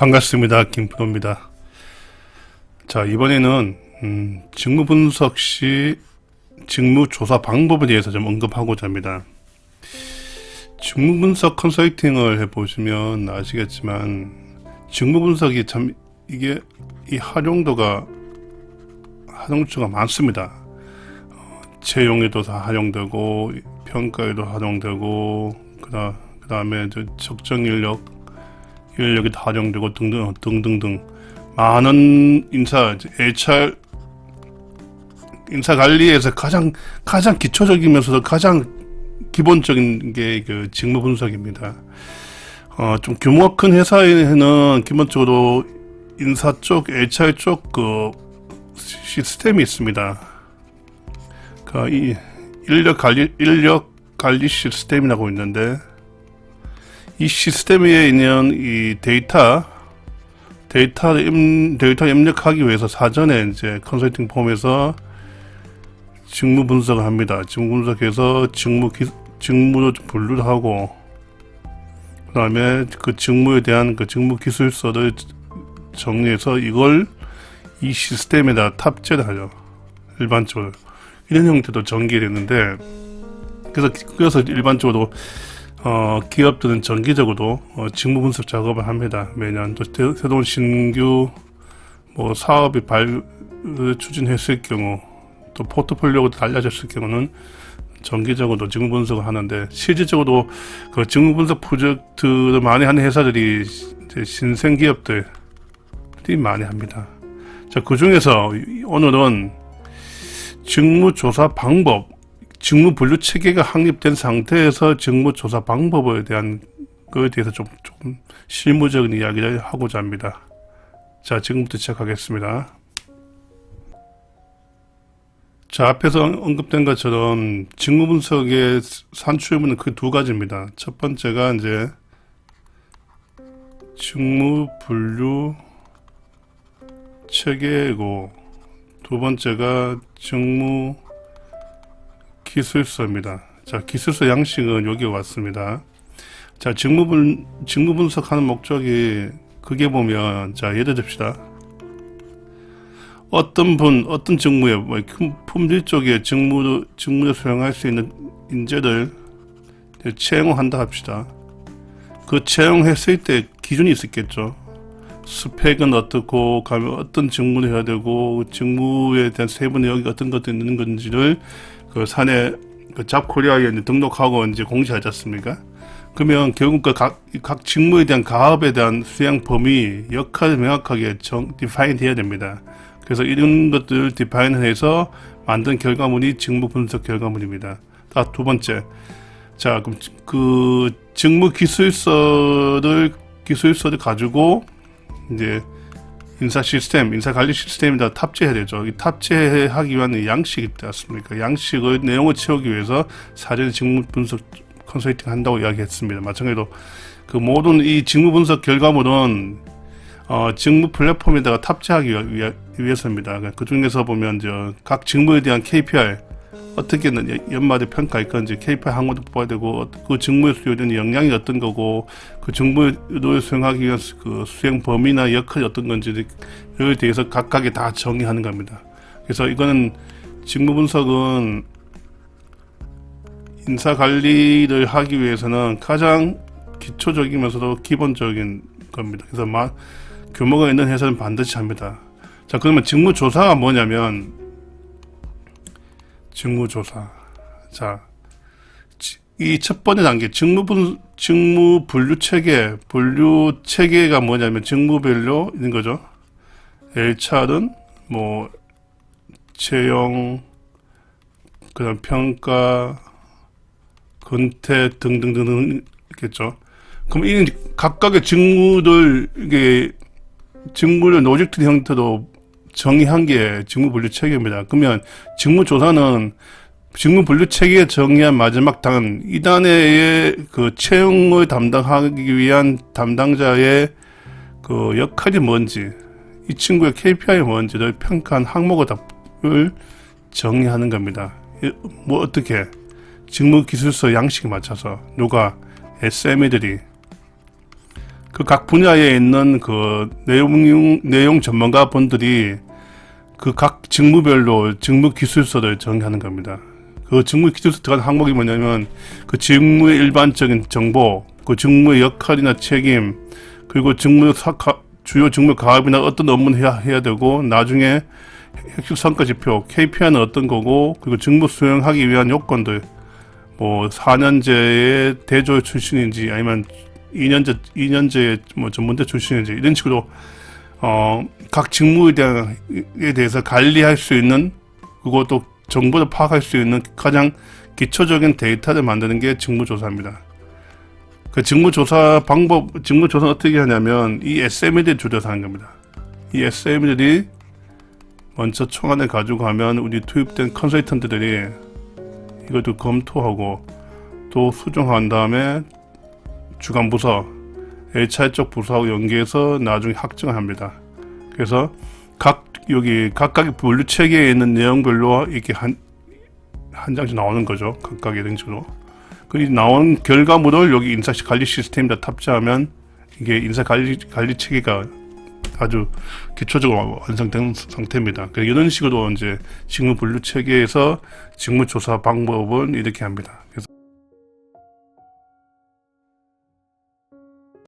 반갑습니다. 김프로입니다. 자, 이번에는 직무 분석 시 직무 조사 방법에 대해서 좀 언급하고자 합니다. 직무 분석 컨설팅을 해보시면 아시겠지만 직무 분석이 참 이게 이 활용도가 많습니다. 채용에도 다 활용되고 평가에도 활용되고 그 다음에 적정 인력이 다 활용되고 등등등 많은 HR 인사 관리에서 가장 기초적이면서도 가장 기본적인 게 그 직무 분석입니다. 좀 규모가 큰 회사에는 기본적으로 인사 쪽, HR 쪽 그 시스템이 있습니다. 이 인력 관리 시스템이라고 있는데, 이 시스템에 있는 이 데이터 입력하기 위해서 사전에 이제 컨설팅 폼에서 직무 분석을 합니다. 직무 분석해서 직무로 분류를 하고, 그 다음에 그 직무에 대한 그 직무 기술서를 정리해서 이걸 이 시스템에다 탑재를 하죠. 일반적으로. 이런 형태도 전개되는데, 그래서 일반적으로 기업들은 정기적으로 직무 분석 작업을 합니다. 매년 또 새로운 신규 사업이 추진했을 경우, 또 포트폴리오가 달라졌을 경우는 정기적으로 직무 분석을 하는데, 실질적으로 그 직무 분석 프로젝트를 많이 하는 회사들이 이제 신생 기업들이 많이 합니다. 자, 그 중에서 오늘은 직무 조사 방법, 직무 분류 체계가 확립된 상태에서 직무 조사 방법에 대한 거에 대해서 좀 실무적인 이야기를 하고자 합니다. 자, 지금부터 시작하겠습니다. 자, 앞에서 언급된 것처럼 직무 분석의 산출물은 그 두 가지입니다. 첫 번째가 이제 직무 분류 체계고, 두 번째가 직무 기술서입니다. 자, 기술서 양식은 여기 왔습니다. 자, 직무 분석하는 목적이 크게 보면, 자, 예를 듭시다. 어떤 직무에, 품질 쪽에 직무를 수행할 수 있는 인재를 채용한다 합시다. 그 채용했을 때 기준이 있었겠죠. 스펙은 어떻고, 가면 어떤 직무를 해야 되고, 직무에 대한 세부 내역이 어떤 것들이 있는 건지를 그 산에 그 잡코리아에 등록하고 이제 공시하지 않습니까? 그러면 결국 각 직무에 대한 가업에 대한 수행 범위, 역할을 명확하게 디파인 해야 됩니다. 그래서 이런 것들을 디파인을 해서 만든 결과물이 직무 분석 결과물입니다. 두 번째. 자, 그럼 그 직무 기술서를 가지고 이제 인사 관리 시스템에다 탑재해야 되죠. 이 탑재하기 위한 양식이 있지 않습니까? 양식을 내용을 채우기 위해서 사전 직무 분석 컨설팅 한다고 이야기했습니다. 마찬가지로 그 모든 이 직무 분석 결과물은 직무 플랫폼에다가 탑재하기 위해서입니다. 그 중에서 보면 각 직무에 대한 KPI, 어떻게 연말에 평가할 건지 KPI 항목도 뽑아야 되고, 그 직무에 수요되는 역량이 어떤 거고, 그 직무를 수행하기 위한 그 수행 범위나 역할이 어떤 건지에 대해서 각각에 다 정의하는 겁니다. 그래서 이거는 직무 분석은 인사 관리를 하기 위해서는 가장 기초적이면서도 기본적인 겁니다. 그래서 규모가 있는 회사는 반드시 합니다. 자, 그러면 직무 조사가 뭐냐면, 직무 조사. 자, 이 첫 번째 단계, 직무 분류 체계가 뭐냐면, 직무별로 있는 거죠. HR은 채용, 그 다음 평가, 근태 등등등 있겠죠. 그럼 이 각각의 직무를 노직트 형태로 정의한 게 직무 분류 체계입니다. 그러면 직무 조사는 직무 분류 체계에 정의한 마지막 단, 이 단계의 그 채용을 담당하기 위한 담당자의 그 역할이 뭔지, 이 친구의 KPI가 뭔지를 평가한 항목을 정의하는 겁니다. 어떻게? 직무 기술서 양식에 맞춰서 누가 SME들이 그 각 분야에 있는 그 내용 전문가 분들이 그 각 직무별로 직무 기술서를 정리하는 겁니다. 그 직무 기술서 들어간 항목이 뭐냐면 그 직무의 일반적인 정보, 그 직무의 역할이나 책임, 그리고 주요 직무 가업이나 어떤 업무는 해야 되고, 나중에 핵심 성과 지표, KPI는 어떤 거고, 그리고 직무 수행하기 위한 요건들, 뭐 4년제의 대조 출신인지 아니면 2년제 뭐 전문대 출신인지 이런 식으로 각 직무에 대해서 관리할 수 있는, 그리고 또 정보를 파악할 수 있는 가장 기초적인 데이터를 만드는 게 직무조사입니다. 그 직무조사는 어떻게 하냐면 이 SME들이 조사하는 겁니다. 이 SME들이 먼저 청와대 가지고 가면 우리 투입된 컨설턴트들이 이것도 검토하고 또 수정한 다음에 주간 부서, HR 쪽 부서하고 연계해서 나중에 확정을 합니다. 그래서 각각의 분류 체계에 있는 내용별로 이렇게 한 장씩 나오는 거죠. 각각 이런 식으로. 그 나온 결과물을 여기 인사 관리 시스템에다 탑재하면 이게 인사 관리 체계가 아주 기초적으로 완성된 상태입니다. 이런 식으로 이제 직무 분류 체계에서 직무 조사 방법은 이렇게 합니다.